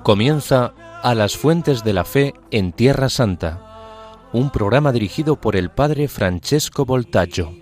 Comienza A las Fuentes de la Fe en Tierra Santa, un programa dirigido por el padre Francesco Voltaggio.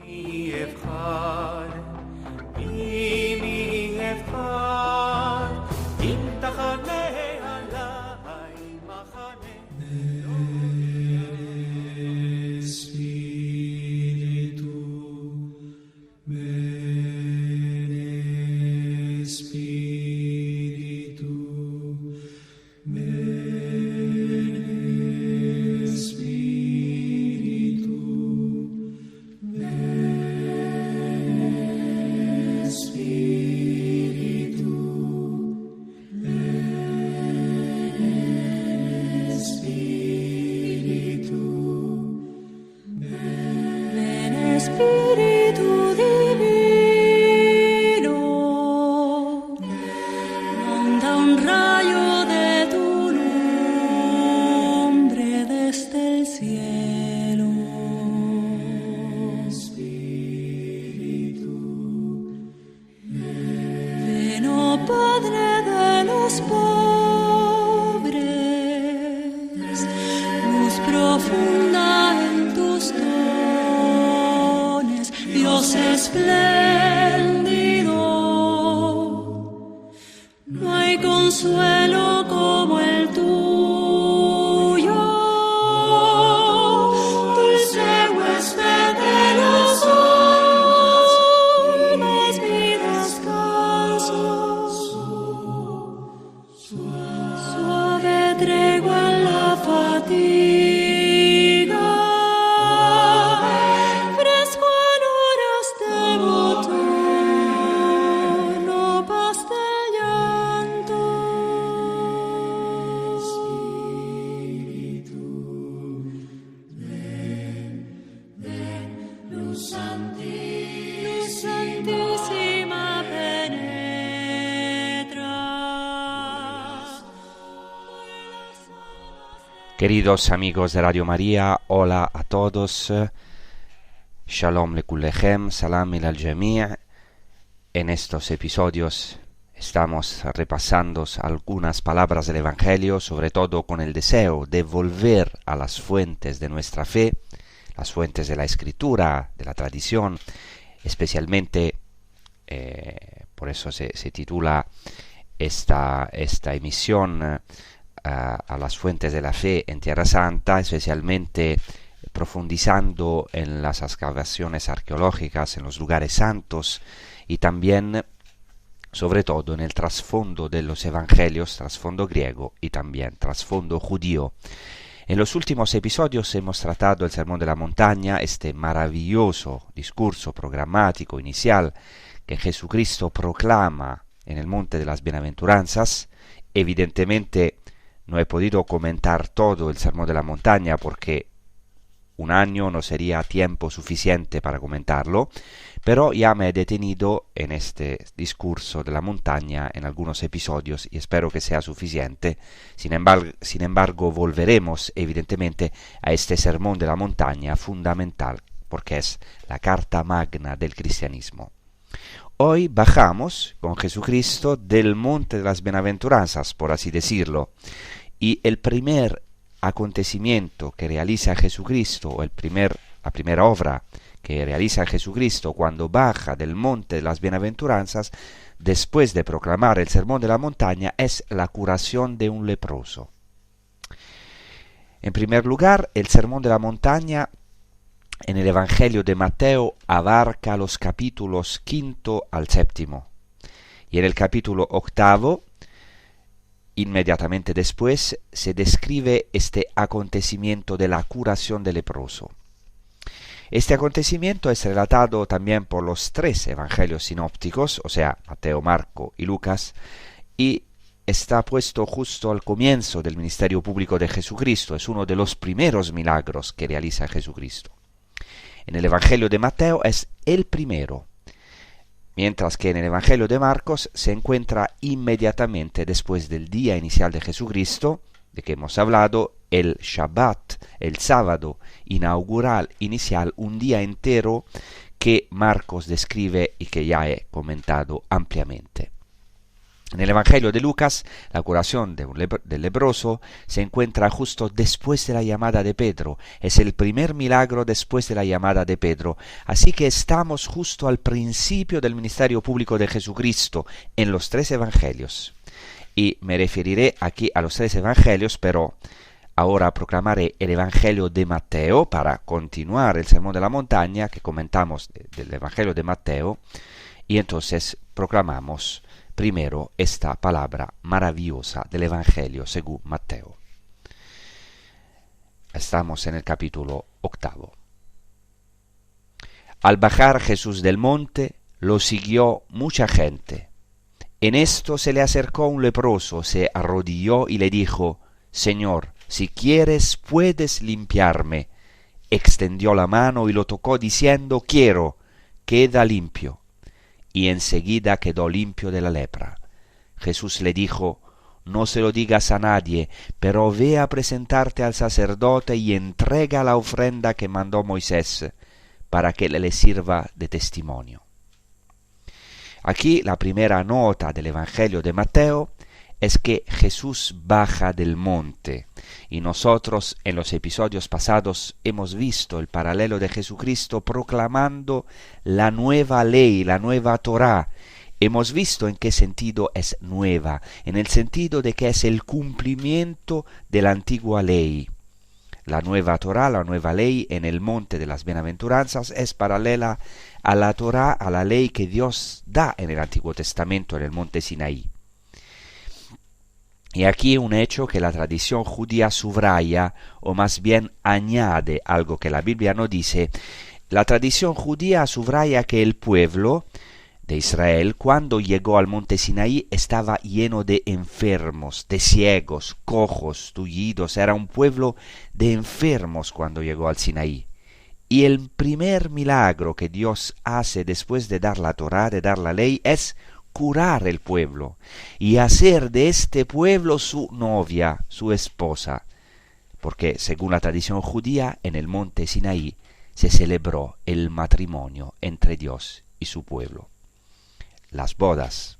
Queridos amigos de Radio María, hola a todos, Shalom lekulechem, Salam al Jami'. En estos episodios estamos repasando algunas palabras del Evangelio, sobre todo con el deseo de volver a las fuentes de nuestra fe, las fuentes de la Escritura, de la tradición, especialmente, por eso se titula esta emisión, a las fuentes de la fe en Tierra Santa, especialmente profundizando en las excavaciones arqueológicas, en los lugares santos y también, sobre todo, en el trasfondo de los evangelios, trasfondo griego y también trasfondo judío. En los últimos episodios hemos tratado el Sermón de la Montaña, este maravilloso discurso programático inicial que Jesucristo proclama en el Monte de las Bienaventuranzas. Evidentemente, no he podido comentar todo el Sermón de la Montaña porque un año no sería tiempo suficiente para comentarlo, pero ya me he detenido en este discurso de la montaña en algunos episodios y espero que sea suficiente. Sin embargo, volveremos evidentemente a este Sermón de la Montaña fundamental porque es la carta magna del cristianismo. Hoy bajamos con Jesucristo del Monte de las Bienaventuranzas, por así decirlo, y el primer acontecimiento que realiza Jesucristo, o la primera obra que realiza Jesucristo cuando baja del Monte de las Bienaventuranzas, después de proclamar el Sermón de la Montaña, es la curación de un leproso. En primer lugar, el Sermón de la Montaña en el Evangelio de Mateo abarca los capítulos 5 al 7, y en el capítulo 8, inmediatamente después, se describe este acontecimiento de la curación del leproso. Este acontecimiento es relatado también por los tres evangelios sinópticos, o sea, Mateo, Marco y Lucas, y está puesto justo al comienzo del ministerio público de Jesucristo. Es uno de los primeros milagros que realiza Jesucristo. En el Evangelio de Mateo es el primero, mientras que en el Evangelio de Marcos se encuentra inmediatamente después del día inicial de Jesucristo, de que hemos hablado, el Shabbat, el sábado inicial, un día entero que Marcos describe y que ya he comentado ampliamente. En el Evangelio de Lucas, la curación del leproso se encuentra justo después de la llamada de Pedro. Es el primer milagro después de la llamada de Pedro. Así que estamos justo al principio del ministerio público de Jesucristo en los 3 Evangelios. Y me referiré aquí a los 3 Evangelios, pero ahora proclamaré el Evangelio de Mateo para continuar el Sermón de la Montaña que comentamos del Evangelio de Mateo. Y entonces proclamamos primero esta palabra maravillosa del Evangelio según Mateo. Estamos en el capítulo 8. Al bajar Jesús del monte, lo siguió mucha gente. En esto se le acercó un leproso, se arrodilló y le dijo: Señor, si quieres puedes limpiarme. Extendió la mano y lo tocó diciendo: quiero, queda limpio. Y enseguida quedó limpio de la lepra. Jesús le dijo: no se lo digas a nadie, pero ve a presentarte al sacerdote y entrega la ofrenda que mandó Moisés, para que le sirva de testimonio. Aquí la primera nota del Evangelio de Mateo es que Jesús baja del monte, y nosotros en los episodios pasados hemos visto el paralelo de Jesucristo proclamando la nueva ley, la nueva Torá. Hemos visto en qué sentido es nueva, en el sentido de que es el cumplimiento de la antigua ley. La nueva Torá, la nueva ley en el monte de las bienaventuranzas es paralela a la Torá, a la ley que Dios da en el Antiguo Testamento, en el monte Sinaí. Y aquí un hecho que la tradición judía subraya, o más bien añade algo que la Biblia no dice. La tradición judía subraya que el pueblo de Israel, cuando llegó al monte Sinaí, estaba lleno de enfermos, de ciegos, cojos, tullidos. Era un pueblo de enfermos cuando llegó al Sinaí. Y el primer milagro que Dios hace después de dar la Torá, de dar la ley, es curar el pueblo y hacer de este pueblo su novia, su esposa, porque según la tradición judía en el monte Sinaí se celebró el matrimonio entre Dios y su pueblo, las bodas.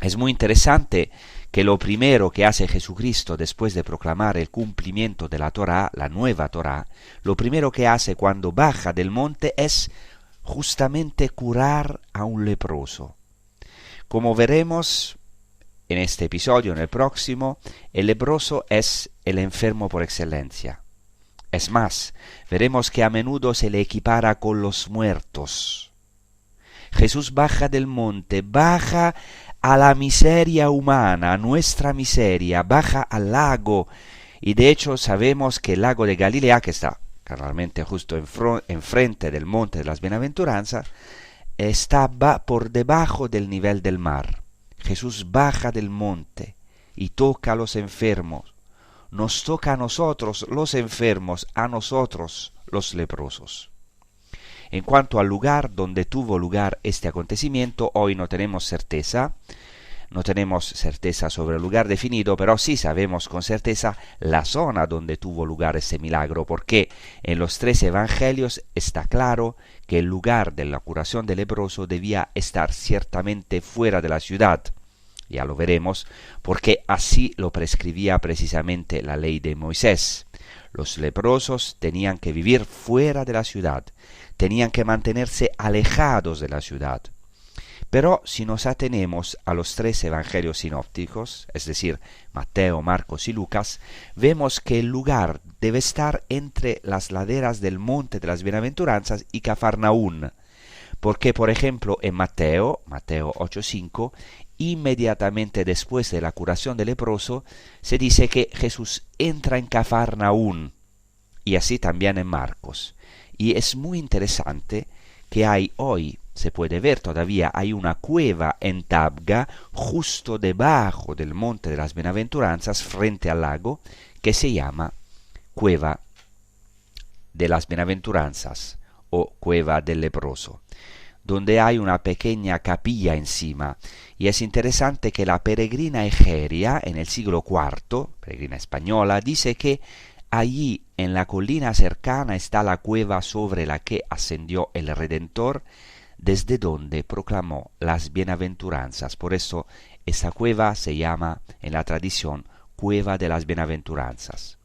Es muy interesante que lo primero que hace Jesucristo después de proclamar el cumplimiento de la Torá, la nueva Torá, lo primero que hace cuando baja del monte es justamente curar a un leproso. Como veremos en este episodio, en el próximo, el leproso es el enfermo por excelencia. Es más, veremos que a menudo se le equipara con los muertos. Jesús baja del monte, baja a la miseria humana, a nuestra miseria, baja al lago. Y de hecho sabemos que el lago de Galilea, que está claramente justo enfrente del monte de las bienaventuranzas, estaba por debajo del nivel del mar. Jesús baja del monte y toca a los enfermos. Nos toca a nosotros, los enfermos, a nosotros, los leprosos. En cuanto al lugar donde tuvo lugar este acontecimiento, hoy no tenemos certeza sobre el lugar definido, pero sí sabemos con certeza la zona donde tuvo lugar ese milagro, porque en los 3 evangelios está claro que el lugar de la curación del leproso debía estar ciertamente fuera de la ciudad. Ya lo veremos, porque así lo prescribía precisamente la ley de Moisés. Los leprosos tenían que vivir fuera de la ciudad, tenían que mantenerse alejados de la ciudad. Pero si nos atenemos a los 3 evangelios sinópticos, es decir, Mateo, Marcos y Lucas, vemos que el lugar debe estar entre las laderas del monte de las bienaventuranzas y Cafarnaún, porque por ejemplo en Mateo 8:5, inmediatamente después de la curación del leproso, se dice que Jesús entra en Cafarnaún, y así también en Marcos. Y es muy interesante que hay hoy, se puede ver todavía, hay una cueva en Tabga, justo debajo del monte de las bienaventuranzas, frente al lago, que se llama Cueva de las Bienaventuranzas o Cueva del Leproso. donde hay una pequeña capilla encima. Y es interesante que la peregrina Egeria, en el siglo IV, peregrina española, dice que allí en la colina cercana está la cueva sobre la que ascendió el Redentor, desde donde proclamó las bienaventuranzas. Por eso esta cueva se llama en la tradición Cueva de las Bienaventuranzas.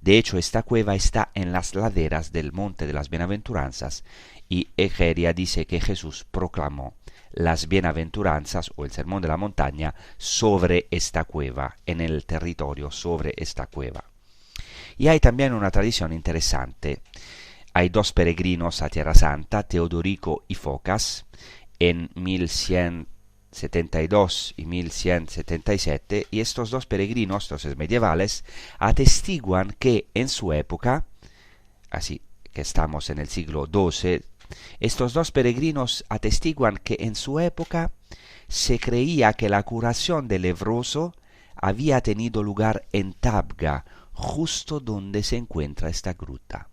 De hecho, esta cueva está en las laderas del Monte de las Bienaventuranzas, y Egeria dice que Jesús proclamó las bienaventuranzas o el sermón de la montaña sobre esta cueva, en el territorio sobre esta cueva. Y hay también una tradición interesante. Hay dos peregrinos a Tierra Santa, Teodorico y Focas, en 1172 y 1177, y estos dos peregrinos, entonces medievales, atestiguan que en su época, así que estamos en el siglo XII, estos dos peregrinos atestiguan que en su época se creía que la curación del leproso había tenido lugar en Tabga, justo donde se encuentra esta gruta.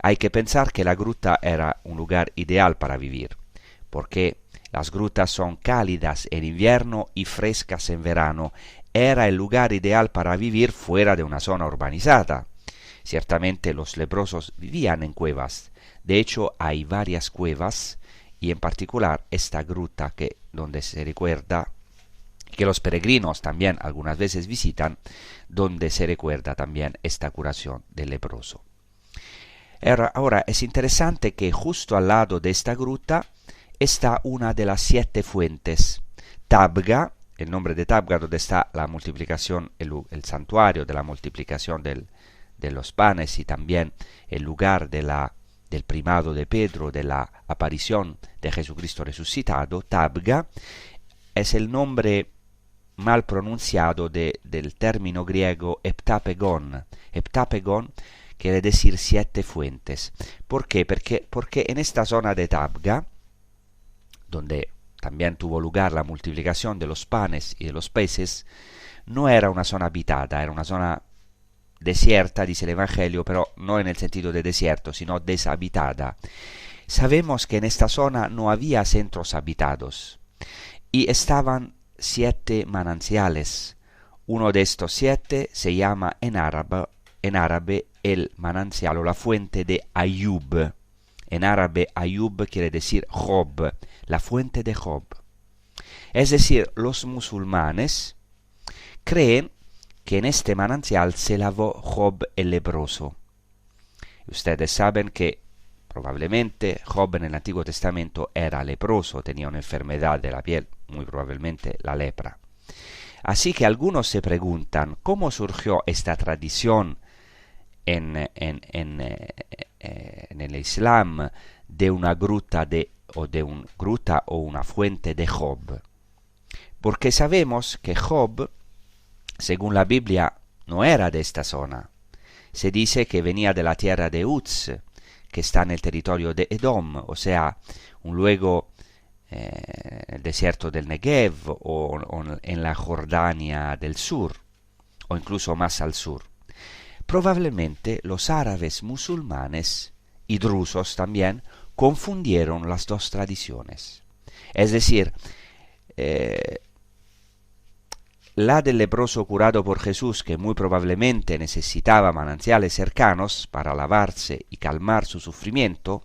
Hay que pensar que la gruta era un lugar ideal para vivir, porque las grutas son cálidas en invierno y frescas en verano. Era el lugar ideal para vivir fuera de una zona urbanizada. Ciertamente los leprosos vivían en cuevas. De hecho, hay varias cuevas, y en particular esta gruta donde se recuerda, que los peregrinos también algunas veces visitan, donde se recuerda también esta curación del leproso. Ahora es interesante que justo al lado de esta gruta está una de las 7 fuentes. Tabga, el nombre de Tabga, donde está la multiplicación, el santuario de la multiplicación de los panes, y también el lugar del primado de Pedro, de la aparición de Jesucristo resucitado. Tabga es el nombre mal pronunciado del término griego heptapegon. Heptapegon quiere decir 7 fuentes. ¿Por qué? Porque en esta zona de Tabga, donde también tuvo lugar la multiplicación de los panes y de los peces, no era una zona habitada, era una zona desierta, dice el Evangelio, pero no en el sentido de desierto, sino deshabitada. Sabemos que en esta zona no había centros habitados, y estaban 7 manantiales. Uno de estos 7 se llama en árabe el manantial o la fuente de Ayub. En árabe Ayub quiere decir Job, la fuente de Job. Es decir, los musulmanes creen que en este manantial se lavó Job el leproso. Ustedes saben que probablemente Job en el Antiguo Testamento era leproso, tenía una enfermedad de la piel, muy probabmente la lepra. Así que algunos se preguntan cómo surgió esta tradición en el Islam de una gruta o una fuente de Job. Porque sabemos que Job, según la Biblia, no era de esta zona. Se dice que venía de la tierra de Uz, que está en el territorio de Edom, o sea, luego el desierto del Negev o en la Jordania del sur, o incluso más al sur. Probablemente los árabes musulmanes y drusos también confundieron las dos tradiciones. Es decir, la del leproso curado por Jesús, que muy probablemente necesitaba manantiales cercanos para lavarse y calmar su sufrimiento,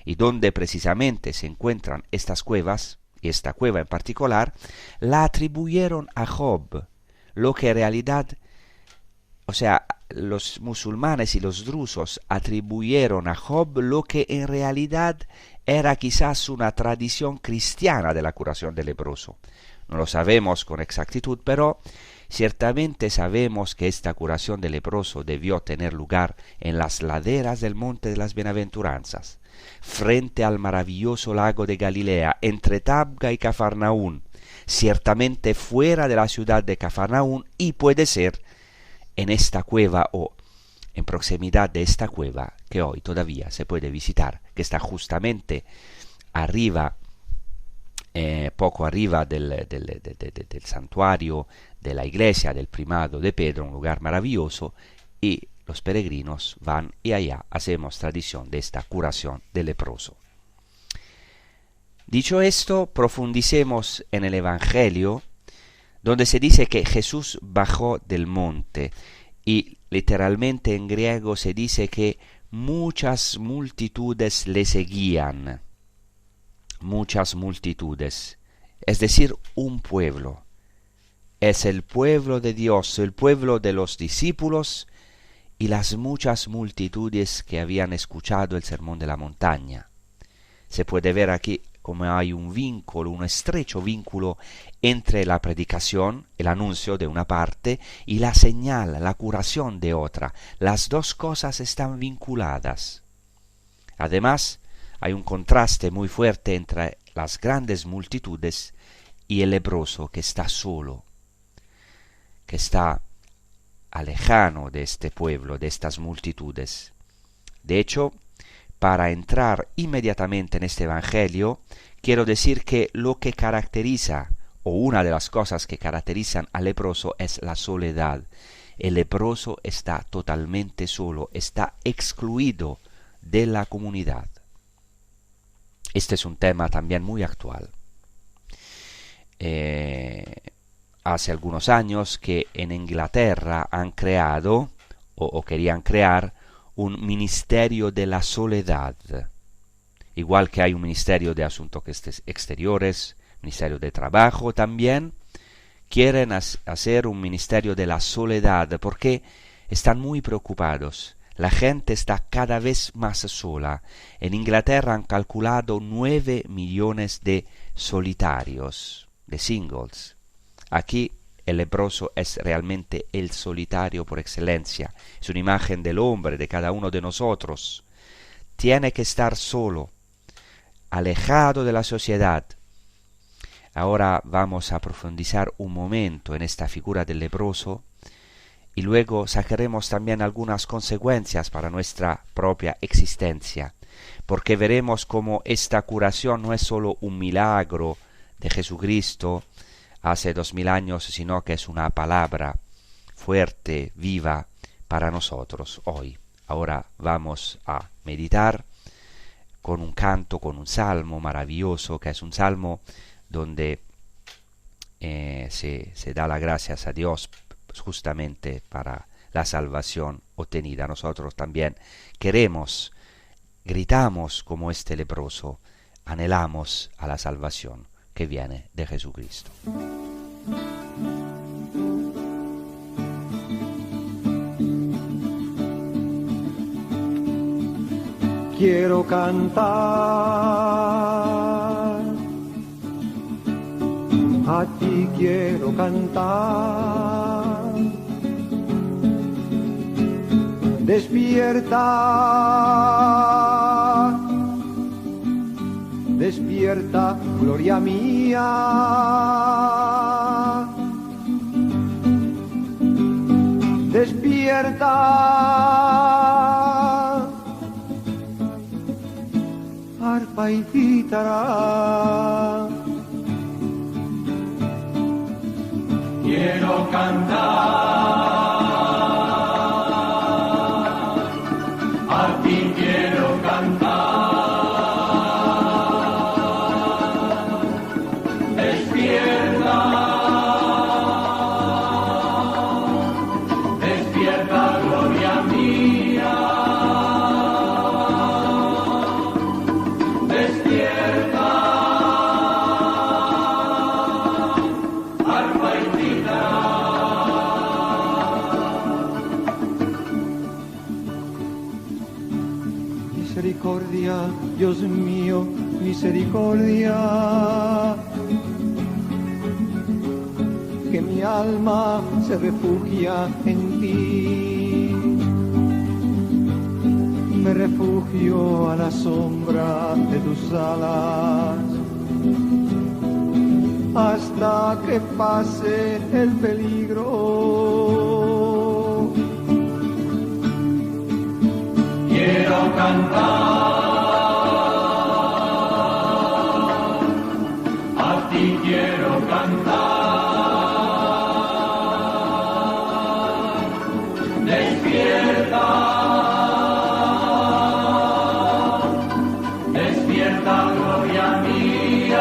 y donde precisamente se encuentran estas cuevas, y esta cueva en particular, la atribuyeron a Job, lo que en realidad, o sea, los musulmanes y los drusos atribuyeron a Job lo que en realidad era quizás una tradición cristiana de la curación del leproso. No lo sabemos con exactitud, pero ciertamente sabemos que esta curación del leproso debió tener lugar en las laderas del Monte de las Bienaventuranzas, frente al maravilloso lago de Galilea, entre Tabga y Cafarnaún, ciertamente fuera de la ciudad de Cafarnaún, y puede ser en esta cueva o en proximidad de esta cueva que hoy todavía se puede visitar, que está justamente arriba, poco arriba del santuario de la iglesia del primado de Pedro, un lugar maravilloso, y los peregrinos van y allá hacemos tradición de esta curación del leproso. Dicho esto, profundicemos en el Evangelio, donde se dice que Jesús bajó del monte, y literalmente en griego se dice que muchas multitudes le seguían. Muchas multitudes, es decir, un pueblo. Es el pueblo de Dios, el pueblo de los discípulos y las muchas multitudes que habían escuchado el sermón de la montaña. Se puede ver aquí como hay un vínculo, un estrecho vínculo entre la predicación, el anuncio de una parte, y la señal, la curación de otra. Las dos cosas están vinculadas. Además, hay un contraste muy fuerte entre las grandes multitudes y el leproso que está solo, que está alejado de este pueblo, de estas multitudes. De hecho, para entrar inmediatamente en este Evangelio, quiero decir que lo que caracteriza, o una de las cosas que caracterizan al leproso, es la soledad. El leproso está totalmente solo, está excluido de la comunidad. Este es un tema también muy actual. Hace algunos años que en Inglaterra han creado, o querían crear, un ministerio de la soledad. Igual que hay un ministerio de asuntos exteriores, ministerio de trabajo también, quieren hacer un ministerio de la soledad porque están muy preocupados. La gente está cada vez más sola. En Inglaterra han calculado 9 millones de solitarios, de singles. Aquí el leproso es realmente el solitario por excelencia. Es una imagen del hombre, de cada uno de nosotros. Tiene que estar solo, alejado de la sociedad. Ahora vamos a profundizar un momento en esta figura del leproso y luego sacaremos también algunas consecuencias para nuestra propia existencia, porque veremos cómo esta curación no es solo un milagro de Jesucristo hace 2000 años, sino que es una palabra fuerte, viva para nosotros hoy. Ahora vamos a meditar con un canto, con un salmo maravilloso, que es un salmo donde se da las gracias a Dios justamente para la salvación obtenida. Nosotros también queremos, gritamos como este leproso, anhelamos a la salvación que viene de Jesucristo. Quiero cantar, a ti quiero cantar. Despierta, despierta, gloria mía. Despierta, arpa y cítara. Quiero cantar, a ti quiero cantar. Despierta, despierta, gloria mía. Despierta, arpa y cítara. Misericordia, Dios mío, misericordia, que mi alma se refugia en ti. Me refugio a la sombra de tus alas, hasta que pase el peligro. Quiero cantar, a ti quiero cantar. Despierta, despierta, gloria mía.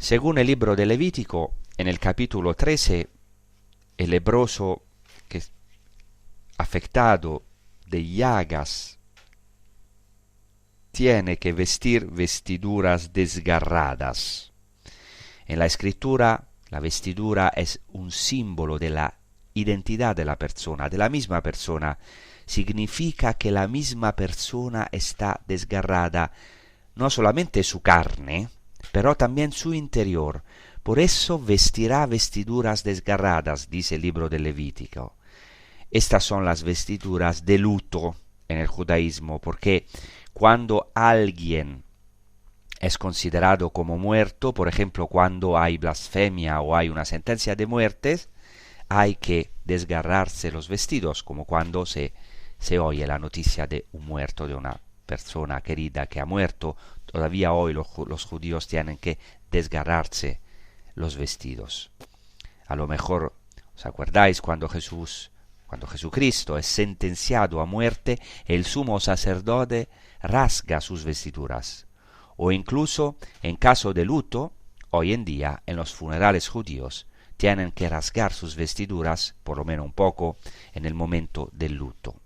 Según el libro de Levítico, en el capítulo 13, el leproso que afectado de llagas tiene que vestir vestiduras desgarradas. En la escritura, la vestidura es un símbolo de la identidad de la persona, de la misma persona. Significa que la misma persona está desgarrada, no solamente su carne, pero también su interior. Por eso vestirá vestiduras desgarradas, dice el libro de Levítico. Estas son las vestiduras de luto en el judaísmo, porque cuando alguien es considerado como muerto, por ejemplo, cuando hay blasfemia o hay una sentencia de muerte, hay que desgarrarse los vestidos, como cuando se oye la noticia de un muerto, de una persona querida que ha muerto. Todavía hoy los judíos tienen que desgarrarse los vestidos. A lo mejor os acordáis cuando Jesucristo es sentenciado a muerte, el sumo sacerdote rasga sus vestiduras. O incluso, en caso de luto, hoy en día, en los funerales judíos, tienen que rasgar sus vestiduras, por lo menos un poco, en el momento del luto.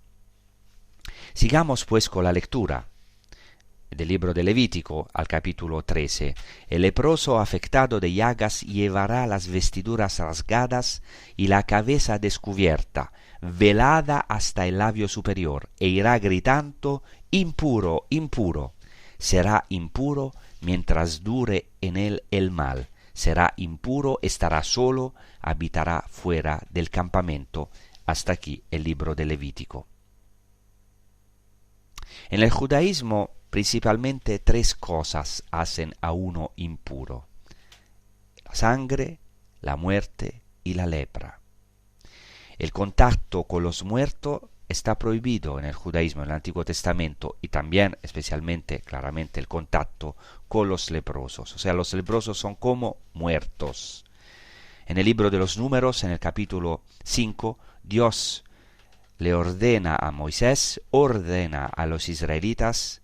Sigamos pues con la lectura del libro de Levítico al capítulo 13. El leproso afectado de llagas llevará las vestiduras rasgadas y la cabeza descubierta, velada hasta el labio superior, e irá gritando: impuro, impuro. Será impuro mientras dure en él el mal. Será impuro, estará solo, habitará fuera del campamento. Hasta aquí el libro de Levítico. En el judaísmo, principalmente 3 cosas hacen a uno impuro: la sangre, la muerte y la lepra. El contacto con los muertos está prohibido en el judaísmo, en el Antiguo Testamento, y también, especialmente, claramente, el contacto con los leprosos. O sea, los leprosos son como muertos. En el libro de los Números, en el capítulo 5, Dios le ordena a Moisés, ordena a los israelitas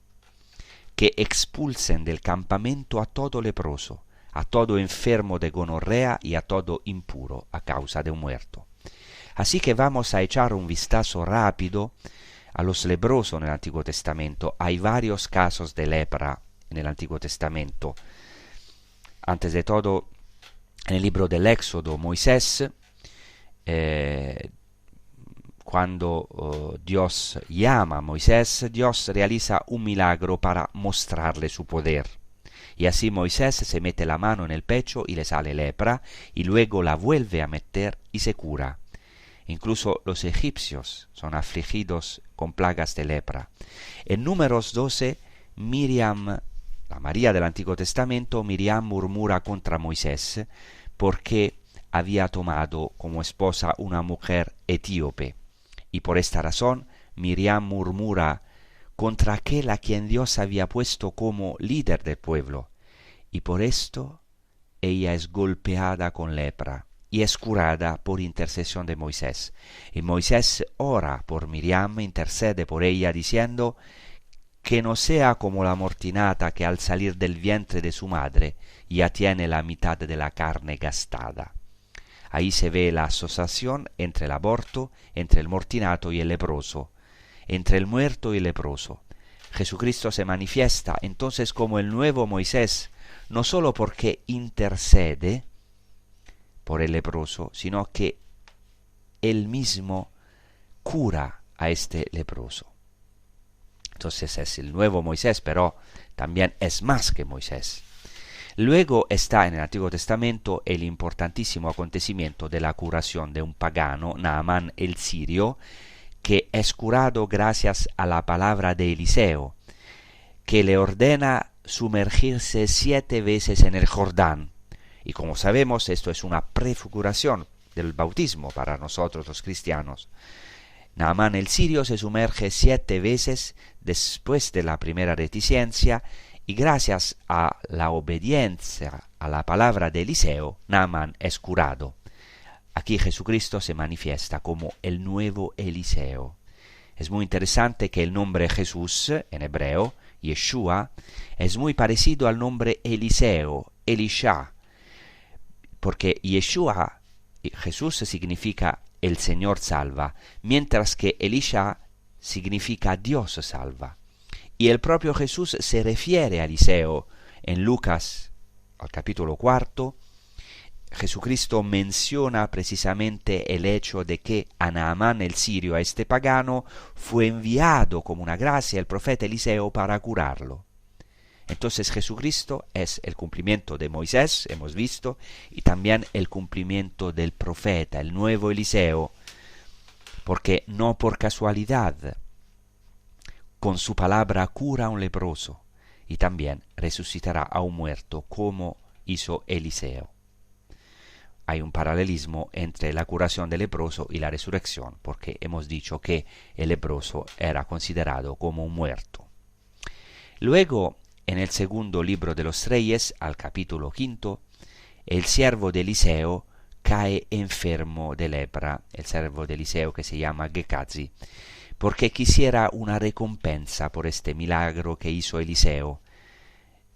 que expulsen del campamento a todo leproso, a todo enfermo de gonorrea y a todo impuro a causa de un muerto. Así que vamos a echar un vistazo rápido a los leprosos en el Antiguo Testamento. Hay varios casos de lepra en el Antiguo Testamento. Antes de todo, en el libro del Éxodo, Moisés, cuando Dios llama a Moisés, Dios realiza un milagro para mostrarle su poder. Y así Moisés se mete la mano en el pecho y le sale lepra, y luego la vuelve a meter y se cura. Incluso los egipcios son afligidos con plagas de lepra. En Números 12, Miriam, la María del Antiguo Testamento, Miriam murmura contra Moisés porque había tomado como esposa una mujer etíope. Y por esta razón, Miriam murmura contra aquel a quien Dios había puesto como líder del pueblo. Y por esto ella es golpeada con lepra y es curada por intercesión de Moisés. Y Moisés ora por Miriam, intercede por ella, diciendo que no sea como la mortinata que al salir del vientre de su madre ya tiene la mitad de la carne gastada. Ahí se ve la asociación entre el aborto, entre el mortinato y el leproso, entre el muerto y el leproso. Jesucristo se manifiesta entonces como el nuevo Moisés, no solo porque intercede por el leproso, sino que él mismo cura a este leproso. Entonces es el nuevo Moisés, pero también es más que Moisés. Luego está en el Antiguo Testamento el importantísimo acontecimiento de la curación de un pagano, Naamán el sirio, que es curado gracias a la palabra de Eliseo, que le ordena sumergirse 7 veces en el Jordán. Y como sabemos, esto es una prefiguración del bautismo para nosotros los cristianos. Naamán el sirio se sumerge 7 veces después de la primera reticencia, y gracias a la obediencia a la palabra de Eliseo, Naamán es curado. Aquí Jesucristo se manifiesta como el nuevo Eliseo. Es muy interesante que el nombre Jesús, en hebreo, Yeshua, es muy parecido al nombre Eliseo, Elisha, porque Yeshua, Jesús, significa el Señor salva, mientras que Elisha significa Dios salva. Y el propio Jesús se refiere a Eliseo en Lucas, al capítulo 4. Jesucristo menciona precisamente el hecho de que a Naamán el sirio, a este pagano, fue enviado como una gracia el profeta Eliseo para curarlo. Entonces Jesucristo es el cumplimiento de Moisés, hemos visto, y también el cumplimiento del profeta, el nuevo Eliseo, porque no por casualidad, con su palabra cura a un leproso, y también resucitará a un muerto como hizo Eliseo. Hay un paralelismo entre la curación del leproso y la resurrección, porque hemos dicho que el leproso era considerado como un muerto. Luego, en el segundo libro de los Reyes, al capítulo 5, el siervo de Eliseo cae enfermo de lepra, el siervo de Eliseo que se llama Gehazi, porque quisiera una recompensa por este milagro que hizo Eliseo,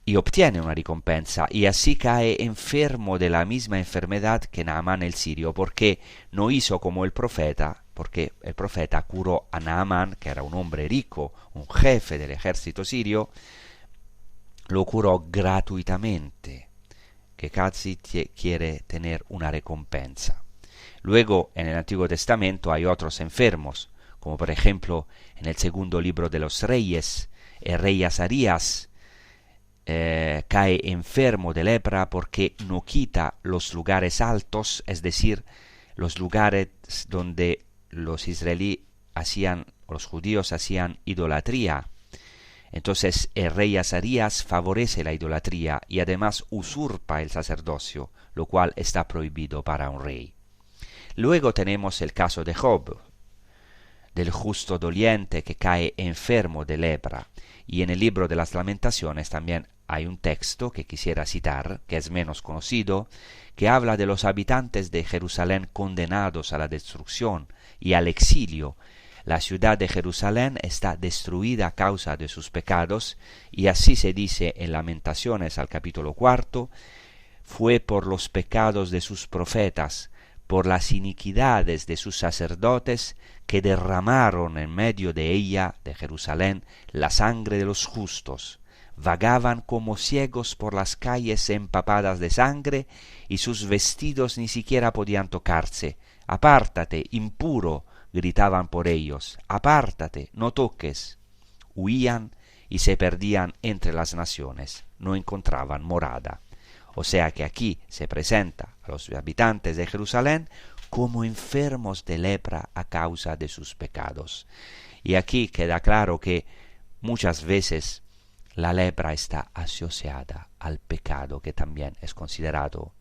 y obtiene una recompensa, y así cae enfermo de la misma enfermedad que Naamán el sirio, porque no hizo como el profeta, porque el profeta curó a Naamán, que era un hombre rico, un jefe del ejército sirio, lo curó gratuitamente. Gehazi quiere tener una recompensa. Luego, en el Antiguo Testamento hay otros enfermos, como por ejemplo en el segundo libro de los Reyes, el rey Azarías cae enfermo de lepra porque no quita los lugares altos, es decir, los lugares donde los israelíes los judíos hacían idolatría. Entonces el rey Azarías favorece la idolatría y además usurpa el sacerdocio, lo cual está prohibido para un rey. Luego tenemos el caso de Job, del justo doliente que cae enfermo de lepra, y en el libro de las Lamentaciones también hay un texto que quisiera citar, que es menos conocido, que habla de los habitantes de Jerusalén condenados a la destrucción y al exilio. La ciudad de Jerusalén está destruida a causa de sus pecados, y así se dice en Lamentaciones al capítulo 4, fue por los pecados de sus profetas, por las iniquidades de sus sacerdotes, que derramaron en medio de ella, de Jerusalén, la sangre de los justos. Vagaban como ciegos por las calles empapadas de sangre, y sus vestidos ni siquiera podían tocarse. Apártate, impuro, gritaban por ellos. Apártate, no toques. Huían y se perdían entre las naciones, no encontraban morada. O sea que aquí se presenta a los habitantes de Jerusalén como enfermos de lepra a causa de sus pecados. Y aquí queda claro que muchas veces la lepra está asociada al pecado, que también es considerado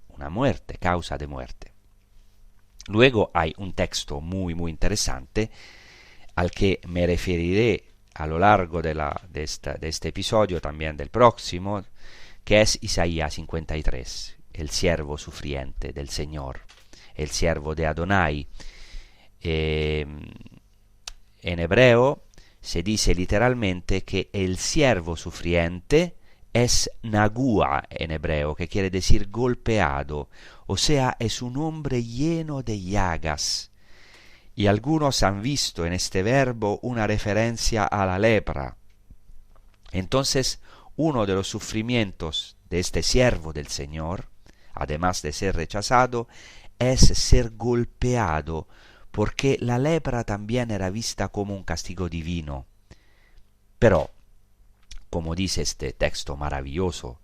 una muerte, causa de muerte. Luego hay un texto muy interesante al que me referiré a lo largo de este episodio, también del próximo, que es Isaías 53, el siervo sufriente del Señor, el siervo de Adonai. En hebreo se dice literalmente que el siervo sufriente es nagua en hebreo, que quiere decir golpeado, o sea, es un hombre lleno de llagas. Y algunos han visto en este verbo una referencia a la lepra. Entonces, uno de los sufrimientos de este siervo del Señor, además de ser rechazado, es ser golpeado, porque la lepra también era vista como un castigo divino. Pero, como dice este texto maravilloso,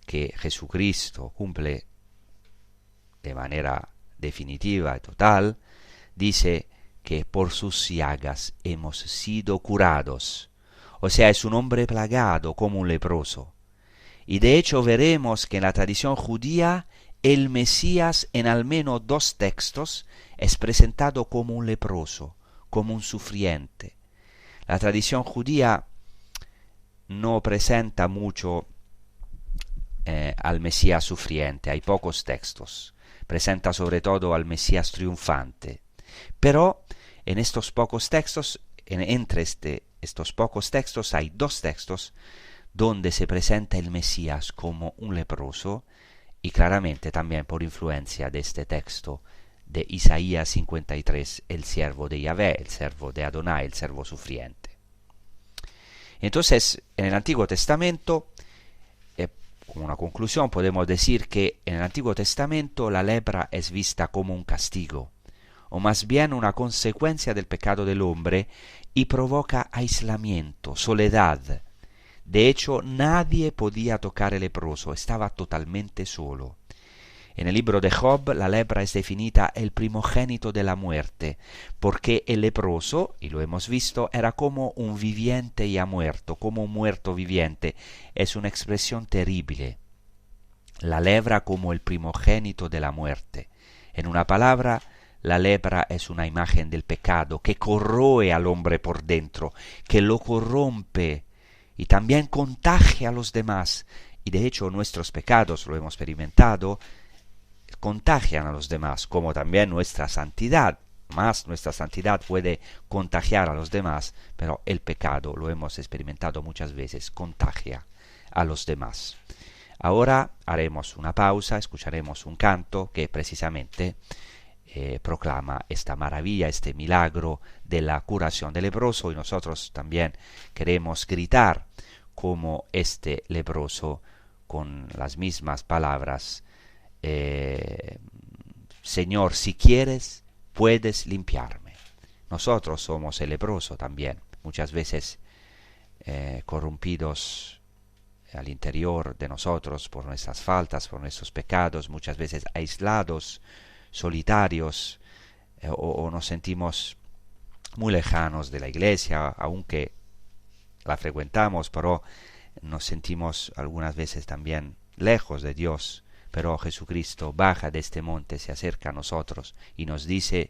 que Jesucristo cumple de manera definitiva y total, dice que por sus llagas hemos sido curados. O sea, es un hombre plagado como un leproso. Y de hecho veremos que en la tradición judía el Mesías en al menos 2 textos es presentado como un leproso, como un sufriente. La tradición judía no presenta mucho al Mesías sufriente, hay pocos textos. Presenta sobre todo al Mesías triunfante. Pero en estos pocos textos, entre estos pocos textos hay 2 textos donde se presenta el Mesías como un leproso, y claramente también por influencia de este texto de Isaías 53, el siervo de Yahvé, el siervo de Adonai, el siervo sufriente. Entonces, en el Antiguo Testamento, como una conclusión, podemos decir que en el Antiguo Testamento la lepra es vista como un castigo, o más bien una consecuencia del pecado del hombre, y provoca aislamiento, soledad. De hecho, nadie podía tocar al leproso, estaba totalmente solo. En el libro de Job, la lepra es definida el primogénito de la muerte, porque el leproso, y lo hemos visto, era como un viviente ya muerto, como un muerto viviente. Es una expresión terrible. La lepra como el primogénito de la muerte. En una palabra, la lepra es una imagen del pecado que corroe al hombre por dentro, que lo corrompe y también contagia a los demás. Y de hecho nuestros pecados, lo hemos experimentado, contagian a los demás, como también nuestra santidad. Más nuestra santidad puede contagiar a los demás, pero el pecado, lo hemos experimentado muchas veces, contagia a los demás. Ahora haremos una pausa, escucharemos un canto que precisamente proclama esta maravilla, este milagro de la curación del leproso, y nosotros también queremos gritar como este leproso con las mismas palabras: Señor, si quieres, puedes limpiarme. Nosotros somos el leproso también, muchas veces corrompidos al interior de nosotros por nuestras faltas, por nuestros pecados, muchas veces aislados, solitarios, o nos sentimos muy lejanos de la iglesia, aunque la frecuentamos, pero nos sentimos algunas veces también lejos de Dios. Pero Jesucristo baja de este monte, se acerca a nosotros y nos dice: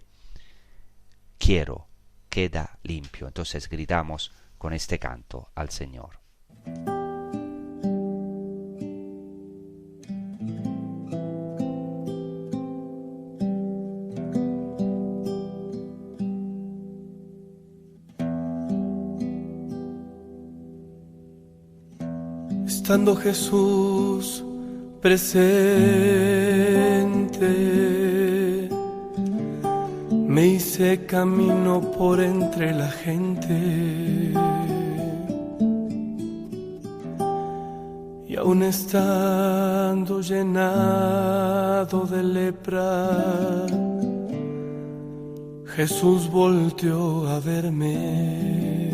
quiero, queda limpio. Entonces gritamos con este canto al Señor. Estando Jesús presente, me hice camino por entre la gente, y aun estando llenado de lepra, Jesús volteó a verme.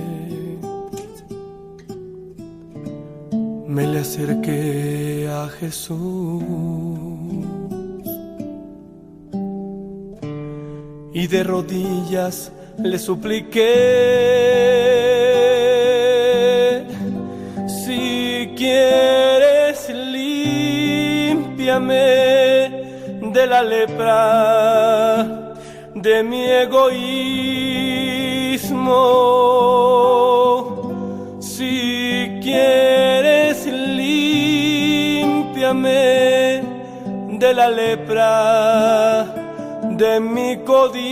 Me le acerqué a Jesús y de rodillas le supliqué: si quieres, límpiame de la lepra de mi egoísmo. Si quieres, límpiame de la lepra de mi codicia.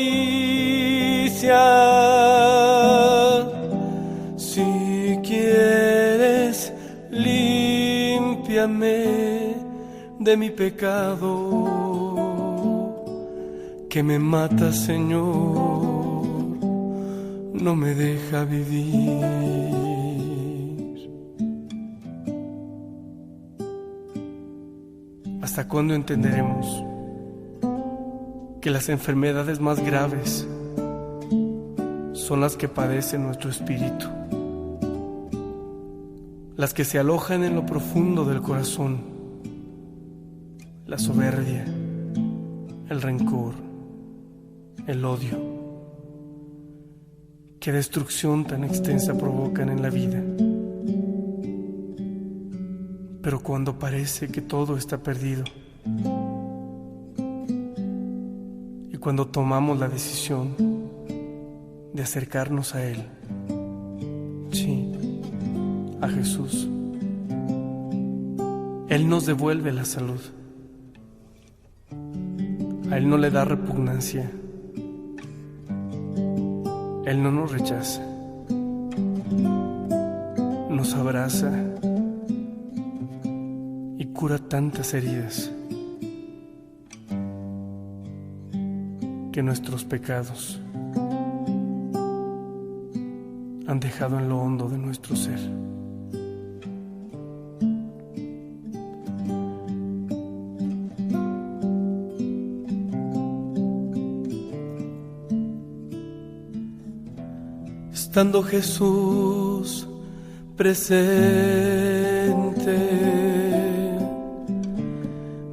Si quieres, límpiame de mi pecado que me mata, Señor, no me deja vivir. ¿Hasta cuándo entenderemos que las enfermedades más graves son las que padece nuestro espíritu, las que se alojan en lo profundo del corazón? La soberbia, el rencor, el odio. ¿Qué destrucción tan extensa provocan en la vida? Pero cuando parece que todo está perdido, y cuando tomamos la decisión de acercarnos a Él, sí, a Jesús, Él nos devuelve la salud. A Él no le da repugnancia. Él no nos rechaza. Nos abraza y cura tantas heridas que nuestros pecados han dejado en lo hondo de nuestro ser. Estando Jesús presente,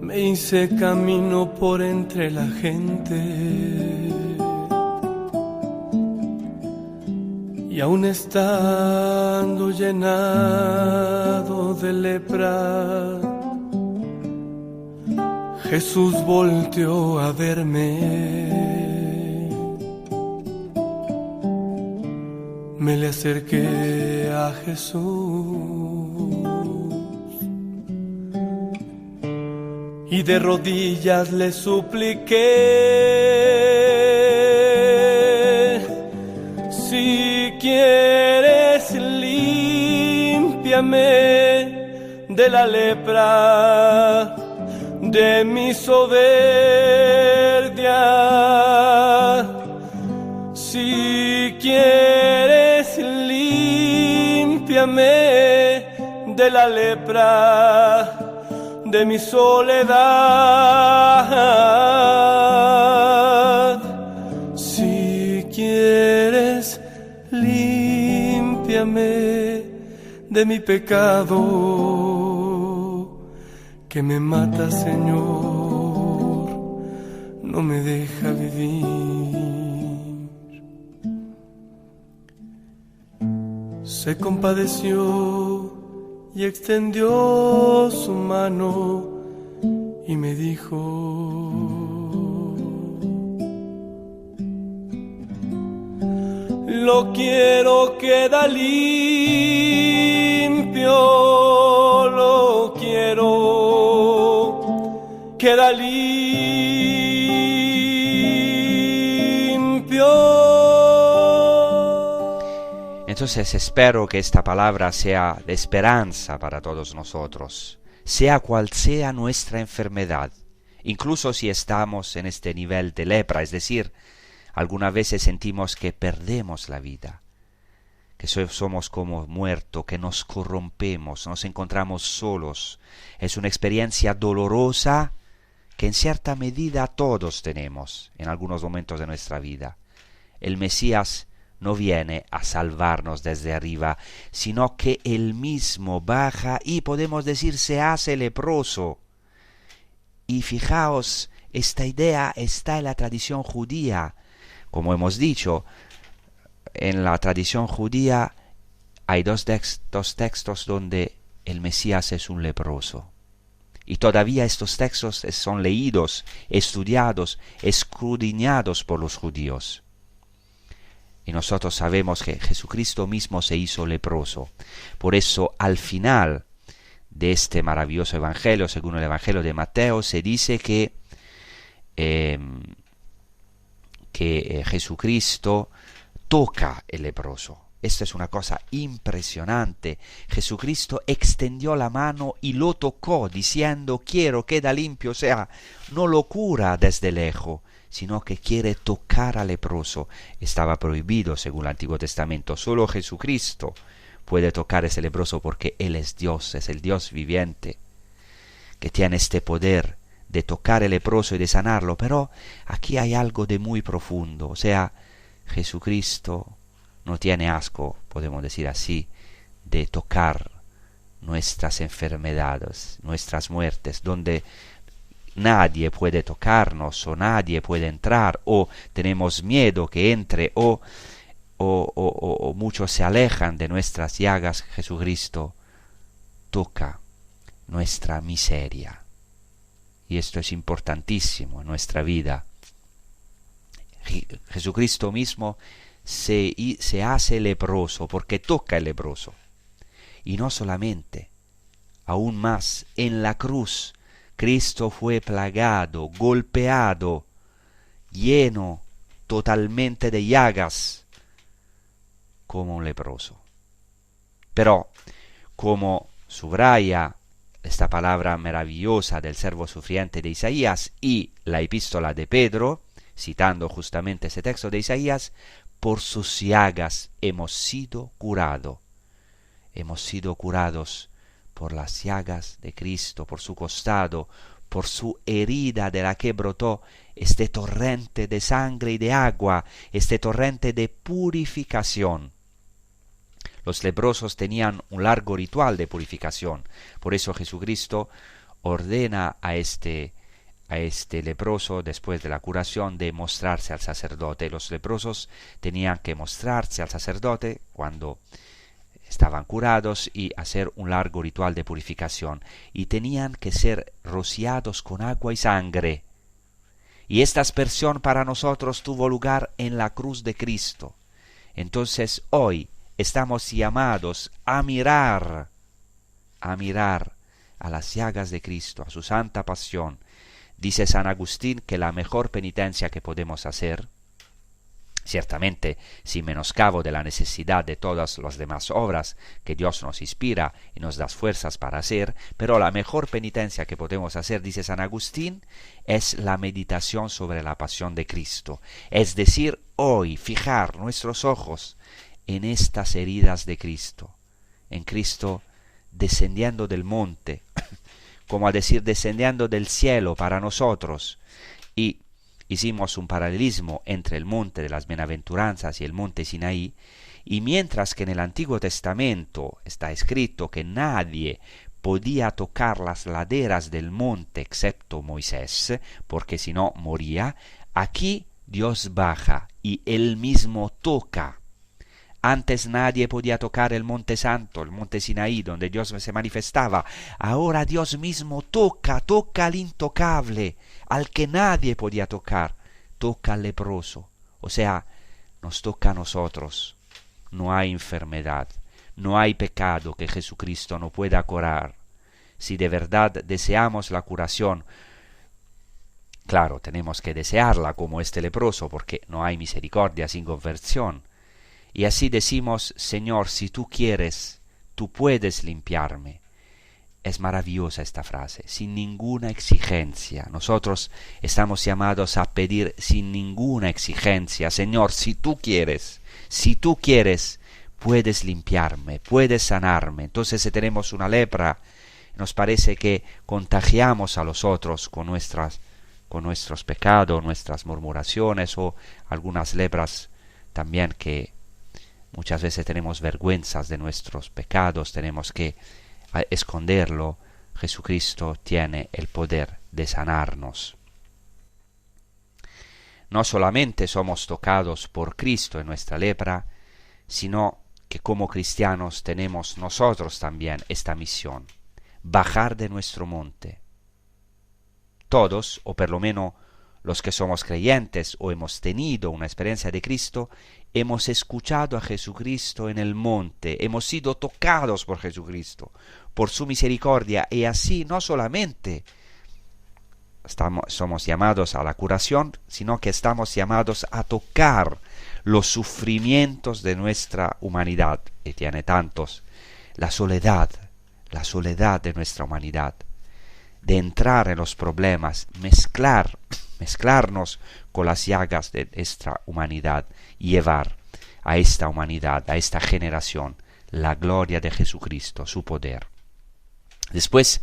me hice camino por entre la gente, y aun estando llenado de lepra, Jesús volteó a verme. Me le acerqué a Jesús y de rodillas le supliqué: si quieres, límpiame de la lepra de mi soberbia. Si quieres, límpiame de la lepra de mi soledad. Si quieres, límpiame de mi pecado que me mata, Señor, no me deja vivir. Se compadeció y extendió su mano y me dijo: lo quiero, queda limpio, lo quiero, queda limpio. Entonces espero que esta palabra sea de esperanza para todos nosotros, sea cual sea nuestra enfermedad, incluso si estamos en este nivel de lepra, es decir, algunas veces sentimos que perdemos la vida, que somos como muertos, que nos corrompemos, nos encontramos solos. Es una experiencia dolorosa que en cierta medida todos tenemos en algunos momentos de nuestra vida. El Mesías no viene a salvarnos desde arriba, sino que Él mismo baja y podemos decir se hace leproso. Y fijaos, esta idea está en la tradición judía. Como hemos dicho, en la tradición judía hay dos textos donde el Mesías es un leproso. Y todavía estos textos son leídos, estudiados, escudriñados por los judíos. Y nosotros sabemos que Jesucristo mismo se hizo leproso. Por eso al final de este maravilloso evangelio, según el evangelio de Mateo, se dice que Jesucristo toca el leproso. Esto es una cosa impresionante. Jesucristo extendió la mano y lo tocó, diciendo: quiero, queda limpio. O sea, no lo cura desde lejos, sino que quiere tocar al leproso. Estaba prohibido según el Antiguo Testamento. Solo Jesucristo puede tocar ese leproso porque Él es Dios, es el Dios viviente, que tiene este poder de tocar el leproso y de sanarlo. Pero aquí hay algo de muy profundo. O sea, Jesucristo no tiene asco, podemos decir así, de tocar nuestras enfermedades, nuestras muertes, donde nadie puede tocarnos o nadie puede entrar, o tenemos miedo que entre, o muchos se alejan de nuestras llagas. Jesucristo toca nuestra miseria, y esto es importantísimo en nuestra vida. Jesucristo mismo se hace leproso porque toca el leproso, y no solamente, aún más, en la cruz Cristo fue plagado, golpeado, lleno totalmente de llagas, como un leproso. Pero, como subraya esta palabra maravillosa del siervo sufriente de Isaías y la epístola de Pedro, citando justamente ese texto de Isaías, por sus llagas hemos sido curados. Hemos sido curados por las llagas de Cristo, por su costado, por su herida de la que brotó este torrente de sangre y de agua, este torrente de purificación. Los leprosos tenían un largo ritual de purificación, por eso Jesucristo ordena a este leproso, después de la curación, de mostrarse al sacerdote. Los leprosos tenían que mostrarse al sacerdote cuando estaban curados y hacer un largo ritual de purificación, y tenían que ser rociados con agua y sangre. Y esta aspersión para nosotros tuvo lugar en la cruz de Cristo. Entonces hoy estamos llamados a mirar a las llagas de Cristo, a su santa pasión. Dice San Agustín que la mejor penitencia que podemos hacer, ciertamente sin menoscabo de la necesidad de todas las demás obras que Dios nos inspira y nos da fuerzas para hacer, pero la mejor penitencia que podemos hacer, dice San Agustín, es la meditación sobre la pasión de Cristo. Es decir, hoy fijar nuestros ojos en estas heridas de Cristo, en Cristo descendiendo del monte, como a decir, descendiendo del cielo para nosotros. Y hicimos un paralelismo entre el monte de las bienaventuranzas y el monte Sinaí, y mientras que en el Antiguo Testamento está escrito que nadie podía tocar las laderas del monte excepto Moisés, porque si no moría, aquí Dios baja y él mismo toca. Antes nadie podía tocar el monte santo, el monte Sinaí, donde Dios se manifestaba. Ahora Dios mismo toca al intocable, al que nadie podía tocar. Toca al leproso, o sea, nos toca a nosotros. No hay enfermedad, no hay pecado que Jesucristo no pueda curar. Si de verdad deseamos la curación, claro, tenemos que desearla como este leproso, porque no hay misericordia sin conversión. Y así decimos, Señor, si tú quieres, tú puedes limpiarme. Es maravillosa esta frase, sin ninguna exigencia. Nosotros estamos llamados a pedir sin ninguna exigencia, Señor, si tú quieres, puedes limpiarme, puedes sanarme. Entonces si tenemos una lepra, nos parece que contagiamos a los otros con nuestros pecados, nuestras murmuraciones, o algunas lepras también que muchas veces tenemos vergüenzas de nuestros pecados, tenemos que esconderlo. Jesucristo tiene el poder de sanarnos. No solamente somos tocados por Cristo en nuestra lepra, sino que como cristianos tenemos nosotros también esta misión, bajar de nuestro monte. Todos, o por lo menos los que somos creyentes o hemos tenido una experiencia de Cristo, hemos escuchado a Jesucristo en el monte, hemos sido tocados por Jesucristo, por su misericordia, y así no solamente somos llamados a la curación, sino que estamos llamados a tocar los sufrimientos de nuestra humanidad, y tiene tantos, la soledad de nuestra humanidad, de entrar en los problemas, mezclarnos con las llagas de nuestra humanidad y llevar a esta humanidad, a esta generación, la gloria de Jesucristo, su poder. Después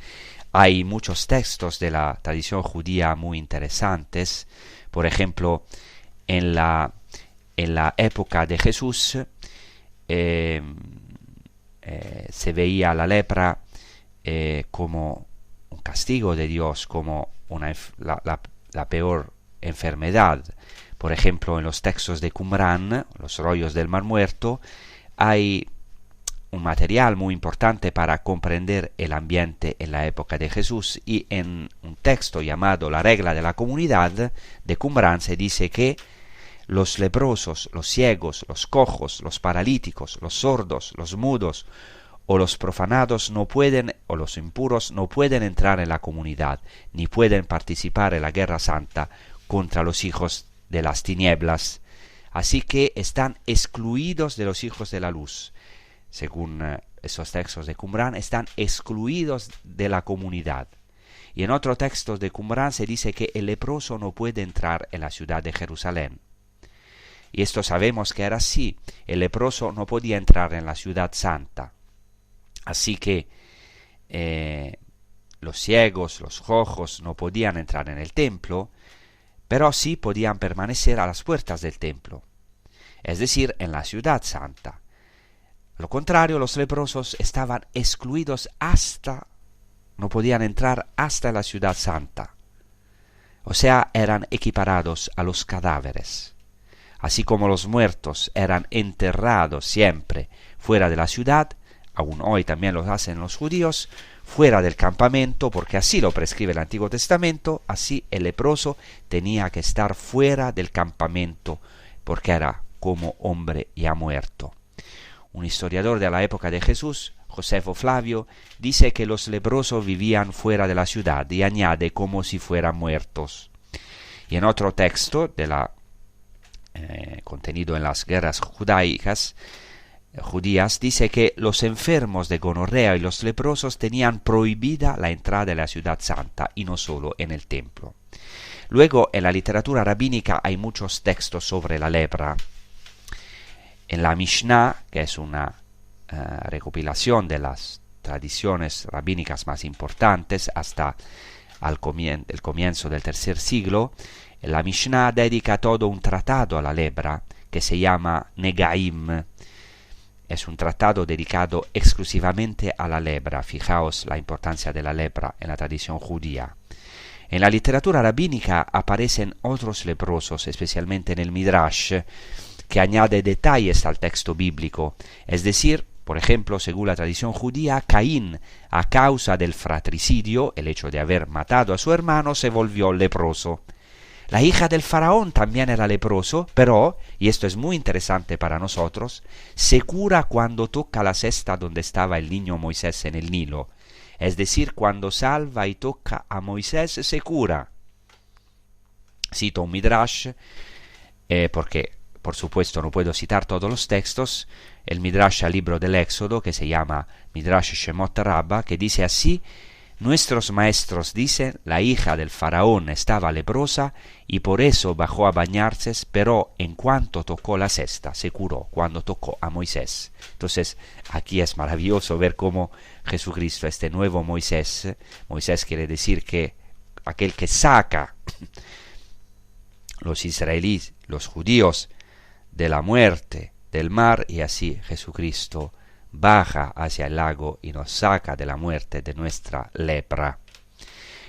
hay muchos textos de la tradición judía muy interesantes. Por ejemplo, en la época de Jesús se veía la lepra como un castigo de Dios, como la peor enfermedad. Por ejemplo, en los textos de Qumran, los rollos del Mar Muerto, hay un material muy importante para comprender el ambiente en la época de Jesús, y en un texto llamado La regla de la comunidad de Qumran se dice que los leprosos, los ciegos, los cojos, los paralíticos, los sordos, los mudos o los profanados no pueden, o los impuros no pueden entrar en la comunidad, ni pueden participar en la guerra santa contra los hijos de las tinieblas. Así que están excluidos de los hijos de la luz. Según esos textos de Qumran, están excluidos de la comunidad. Y en otro texto de Qumran se dice que el leproso no puede entrar en la ciudad de Jerusalén. Y esto sabemos que era así. El leproso no podía entrar en la ciudad santa. Así que los ciegos, los cojos no podían entrar en el templo, pero sí podían permanecer a las puertas del templo, es decir, en la ciudad santa. Lo contrario, los leprosos estaban excluidos no podían entrar hasta la ciudad santa. O sea, eran equiparados a los cadáveres. Así como los muertos eran enterrados siempre fuera de la ciudad, aún hoy también lo hacen los judíos, fuera del campamento, porque así lo prescribe el Antiguo Testamento, así el leproso tenía que estar fuera del campamento, porque era como hombre ya muerto. Un historiador de la época de Jesús, Josefo Flavio, dice que los leprosos vivían fuera de la ciudad y añade como si fueran muertos. Y en otro texto contenido en las guerras judías, dice que los enfermos de gonorrea y los leprosos tenían prohibida la entrada en la ciudad santa y no solo en el templo. Luego, en la literatura rabínica hay muchos textos sobre la lepra. En la Mishnah, que es una recopilación de las tradiciones rabínicas más importantes hasta el comienzo del tercer siglo, la Mishnah dedica todo un tratado a la lepra que se llama Negaim. Es un tratado dedicado exclusivamente a la lepra. Fijaos la importancia de la lepra en la tradición judía. En la literatura rabínica aparecen otros leprosos, especialmente en el Midrash, que añade detalles al texto bíblico. Es decir, por ejemplo, según la tradición judía, Caín, a causa del fratricidio, el hecho de haber matado a su hermano, se volvió leproso. La hija del faraón también era leproso, pero, y esto es muy interesante para nosotros, se cura cuando toca la cesta donde estaba el niño Moisés en el Nilo. Es decir, cuando salva y toca a Moisés, se cura. Cito un Midrash, porque por supuesto no puedo citar todos los textos, el Midrash al libro del Éxodo, que se llama Midrash Shemot Rabba, que dice así: nuestros maestros dicen, la hija del faraón estaba leprosa y por eso bajó a bañarse, pero en cuanto tocó la cesta, se curó cuando tocó a Moisés. Entonces, aquí es maravilloso ver cómo Jesucristo, este nuevo Moisés quiere decir que aquel que saca los israelíes, los judíos, de la muerte, del mar, y así Jesucristo baja hacia el lago y nos saca de la muerte de nuestra lepra.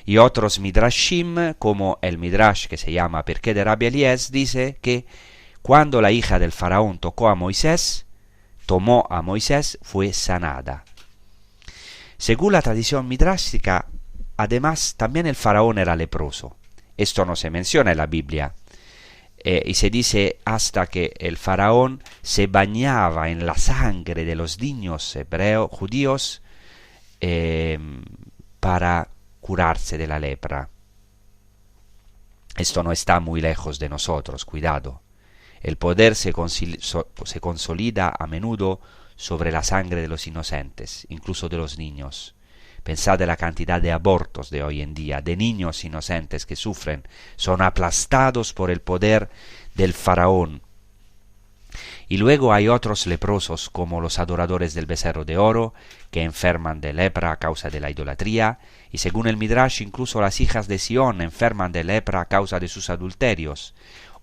Y otros midrashim, como el midrash que se llama Perché de Rabbi Elías, dice que cuando la hija del faraón tomó a Moisés, fue sanada. Según la tradición midrashica, además, también el faraón era leproso. Esto no se menciona en la Biblia. Y se dice hasta que el faraón se bañaba en la sangre de los niños judíos para curarse de la lepra. Esto no está muy lejos de nosotros, cuidado. El poder se consolida a menudo sobre la sangre de los inocentes, incluso de los niños. Pensad de la cantidad de abortos de hoy en día, de niños inocentes que sufren, son aplastados por el poder del faraón. Y luego hay otros leprosos, como los adoradores del becerro de oro, que enferman de lepra a causa de la idolatría, y según el Midrash, incluso las hijas de Sión enferman de lepra a causa de sus adulterios.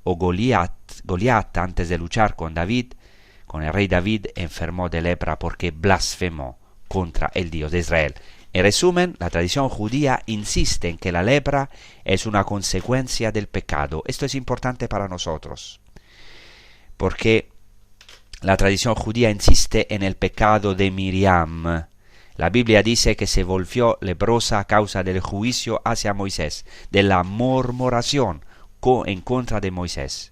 O Goliat, antes de luchar con el rey David, enfermó de lepra porque blasfemó contra el Dios de Israel. En resumen, la tradición judía insiste en que la lepra es una consecuencia del pecado. Esto es importante para nosotros, porque la tradición judía insiste en el pecado de Miriam. La Biblia dice que se volvió leprosa a causa del juicio hacia Moisés, de la murmuración en contra de Moisés.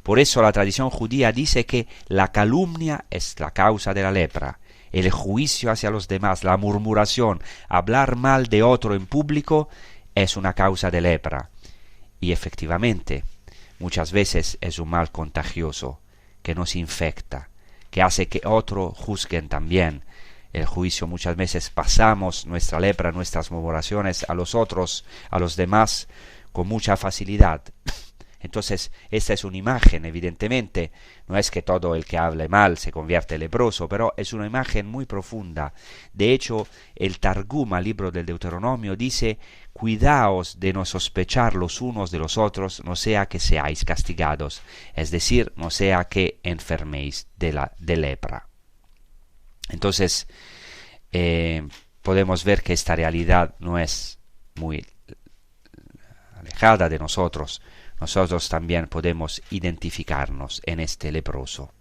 Por eso la tradición judía dice que la calumnia es la causa de la lepra. El juicio hacia los demás, la murmuración, hablar mal de otro en público, es una causa de lepra. Y efectivamente, muchas veces es un mal contagioso que nos infecta, que hace que otros juzguen también el juicio muchas veces pasamos nuestra lepra, nuestras murmuraciones a los otros, a los demás, con mucha facilidad. Entonces, esta es una imagen, evidentemente, no es que todo el que hable mal se convierte en leproso, pero es una imagen muy profunda. De hecho, el Targum, al libro del Deuteronomio, dice: cuidaos de no sospechar los unos de los otros, no sea que seáis castigados, es decir, no sea que enferméis de lepra. Entonces, podemos ver que esta realidad no es muy alejada de nosotros. Nosotros también podemos identificarnos en este leproso.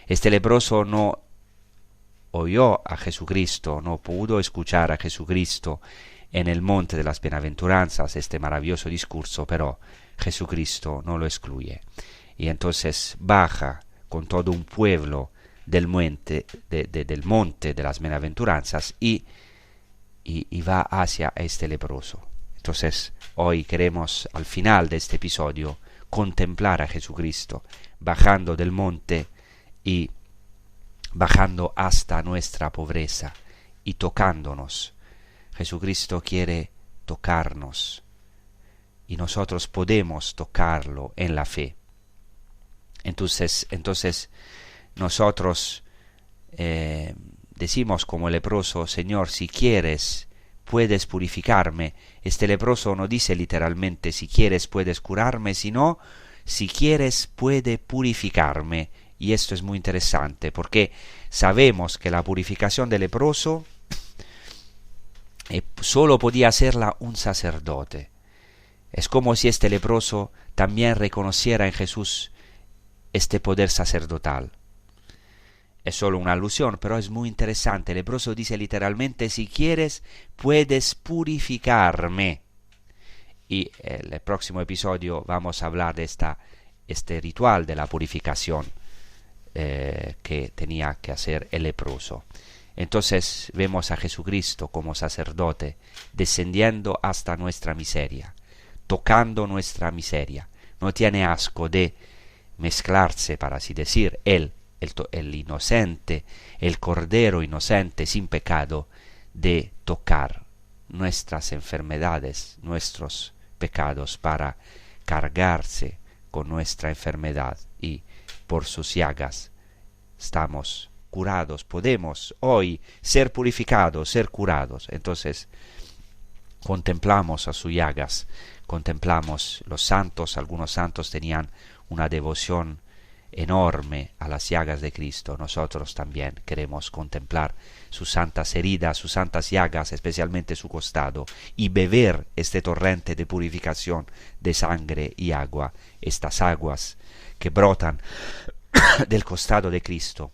Este leproso no oyó a Jesucristo, no pudo escuchar a Jesucristo en el monte de las bienaventuranzas, este maravilloso discurso, pero Jesucristo no lo excluye. Y entonces baja con todo un pueblo del monte de las bienaventuranzas y va hacia este leproso. Entonces, hoy queremos, al final de este episodio, contemplar a Jesucristo bajando del monte y bajando hasta nuestra pobreza y tocándonos. Jesucristo quiere tocarnos y nosotros podemos tocarlo en la fe. Entonces nosotros decimos como el leproso: Señor, si quieres, puedes purificarme. Este leproso no dice literalmente si quieres puedes curarme, sino si quieres puede purificarme. Y esto es muy interesante porque sabemos que la purificación del leproso solo podía hacerla un sacerdote. Es como si este leproso también reconociera en Jesús este poder sacerdotal. Es solo una alusión, pero es muy interesante. El leproso dice literalmente: si quieres, puedes purificarme. Y en el próximo episodio vamos a hablar de este ritual de la purificación que tenía que hacer el leproso. Entonces vemos a Jesucristo como sacerdote descendiendo hasta nuestra miseria, tocando nuestra miseria. No tiene asco de mezclarse, para así decir, el inocente, el cordero inocente sin pecado, de tocar nuestras enfermedades, nuestros pecados, para cargarse con nuestra enfermedad, y por sus llagas estamos curados. Podemos hoy ser purificados, ser curados. Entonces contemplamos a sus llagas, contemplamos los santos. Algunos santos tenían una devoción enorme a las llagas de Cristo. Nosotros también queremos contemplar sus santas heridas, sus santas llagas, especialmente su costado, y beber este torrente de purificación de sangre y agua, estas aguas que brotan del costado de Cristo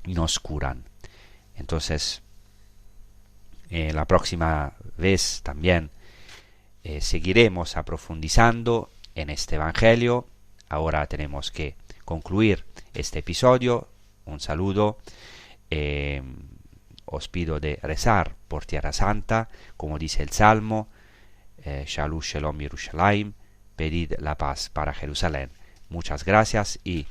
y nos curan. Entonces, la próxima vez también seguiremos aprofundizando en este Evangelio. Ahora tenemos que concluir este episodio. Un saludo. Os pido de rezar por Tierra Santa, como dice el Salmo: Shalom Shalom Yerushalayim, pedid la paz para Jerusalén. Muchas gracias y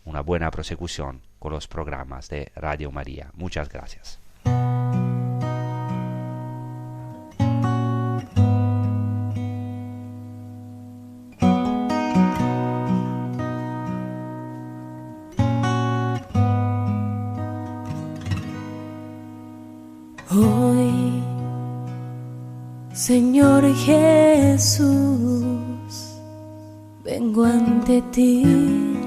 una buena prosecución con los programas de Radio María. Muchas gracias. Hoy, Señor Jesús, vengo ante ti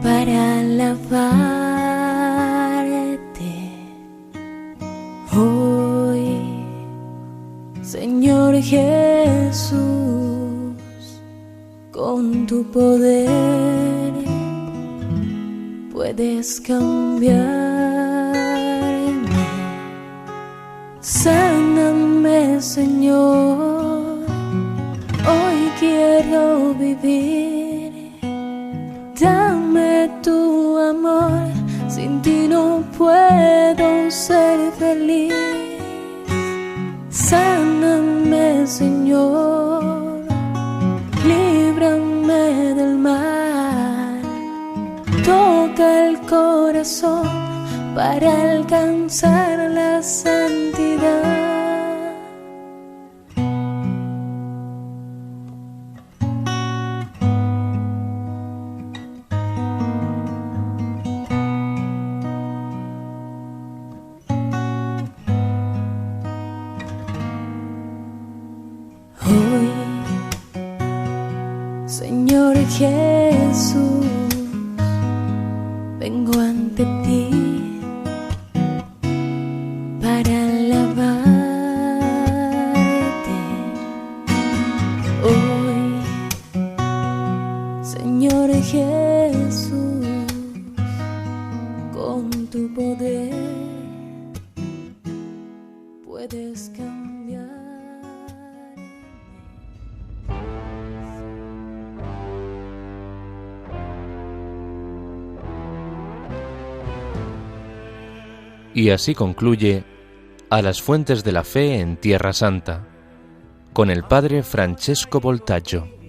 para alabarte. Hoy, Señor Jesús, con tu poder puedes cambiarme. Sáname, Señor, hoy quiero vivir. Dame tu amor, sin ti no puedo ser feliz. Sáname, Señor, líbrame del mal. Toca el corazón para alcanzar la santidad. Hoy, Señor Jesús, vengo ante ti para alabarte. Hoy, Señor Jesús, con tu poder puedes cambiar. Y así concluye A las fuentes de la fe en Tierra Santa, con el padre Francesco Voltaggio.